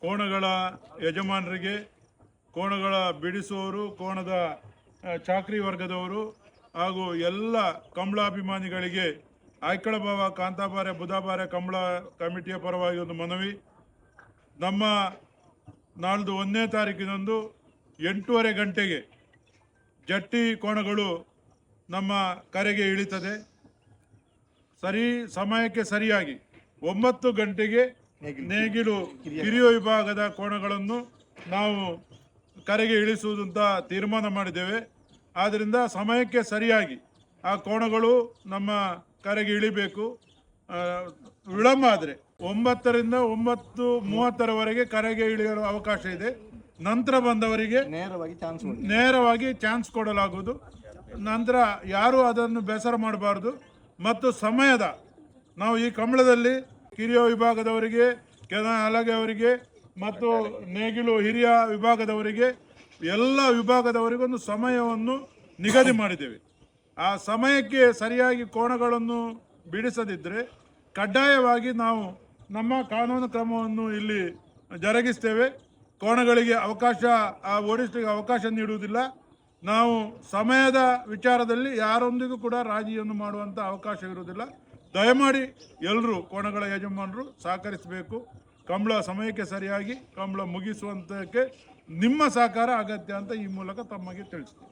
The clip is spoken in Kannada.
ಕೋಣಗಳ ಯಜಮಾನರಿಗೆ, ಕೋಣಗಳ ಬಿಡಿಸುವವರು, ಕೋಣದ ಚಾಕ್ರಿ ವರ್ಗದವರು ಹಾಗೂ ಎಲ್ಲ ಕಂಬಳಾಭಿಮಾನಿಗಳಿಗೆ ಆಯ್ಕಳಭಾವ ಕಾಂತಾಬಾರೆ ಬುಧಾಬಾರೆ ಕಂಬಳ ಕಮಿಟಿಯ ಪರವಾಗಿ ಒಂದು ಮನವಿ. ನಮ್ಮ ನಾಳ್ದು 1ನೇ ತಾರೀಕಿನಂದು 8:30 ಗಂಟೆಗೆ ಜಟ್ಟಿ ಕೋಣಗಳು ನಮ್ಮ ಕರೆಗೆ ಇಳಿತದೆ. ಸಮಯಕ್ಕೆ ಸರಿಯಾಗಿ 9 ಗಂಟೆಗೆ ನೇಗಿಲು ಕಿರಿಯ ವಿಭಾಗದ ಕೋಣಗಳನ್ನು ನಾವು ಕರೆಗೆ ಇಳಿಸುವುದಂತ ತೀರ್ಮಾನ ಮಾಡಿದ್ದೇವೆ. ಆದ್ದರಿಂದ ಸಮಯಕ್ಕೆ ಸರಿಯಾಗಿ ಆ ಕೋಣಗಳು ನಮ್ಮ ಕರೆಗೆ ಇಳಿಬೇಕು. ವಿಳಂಬ ಆದರೆ 9ರಿಂದ 9:30ರವರೆಗೆ ಕರೆಗೆ ಇಳಿಯಲು ಅವಕಾಶ ಇದೆ. ನಂತರ ಬಂದವರಿಗೆ ನೇರವಾಗಿ ಚಾನ್ಸ್ ಕೊಡಲಾಗುವುದು. ನಂತರ ಯಾರು ಅದನ್ನು ಬೇಸರ ಮಾಡಬಾರ್ದು. ಮತ್ತು ಸಮಯದ ನಾವು ಈ ಕಂಬಳದಲ್ಲಿ ಕಿರಿಯ ವಿಭಾಗದವರಿಗೆ, ಹಲಗೆ ಅವರಿಗೆ ಮತ್ತು ನೇಗಿಲು ಹಿರಿಯ ವಿಭಾಗದವರಿಗೆ ಎಲ್ಲ ವಿಭಾಗದವರಿಗೊಂದು ಸಮಯವನ್ನು ನಿಗದಿ ಮಾಡಿದ್ದೇವೆ. ಆ ಸಮಯಕ್ಕೆ ಸರಿಯಾಗಿ ಕೋಣಗಳನ್ನು ಬಿಡಿಸದಿದ್ದರೆ ಕಡ್ಡಾಯವಾಗಿ ನಾವು ನಮ್ಮ ಕಾನೂನು ಕ್ರಮವನ್ನು ಇಲ್ಲಿ ಜರುಗಿಸ್ತೇವೆ. ಕೋಣಗಳಿಗೆ ಓಡಿಸಲಿಕ್ಕೆ ಅವಕಾಶ ನೀಡುವುದಿಲ್ಲ. ನಾವು ಸಮಯದ ವಿಚಾರದಲ್ಲಿ ಯಾರೊಂದಿಗೂ ಕೂಡ ರಾಜಿಯನ್ನು ಮಾಡುವಂಥ ಅವಕಾಶವಿರುವುದಿಲ್ಲ. ದಯಮಾಡಿ ಎಲ್ಲರೂ ಕೋಣಗಳ ಯಜಮಾನರು ಸಹಕರಿಸಬೇಕು. ಕಂಬಳ ಸಮಯಕ್ಕೆ ಸರಿಯಾಗಿ ಕಂಬಳ ಮುಗಿಸುವಂತಕ್ಕೆ ನಿಮ್ಮ ಸಹಕಾರ ಅಗತ್ಯ ಅಂತ ಈ ಮೂಲಕ ತಮಗೆ ತಿಳಿಸ್ತೀವಿ.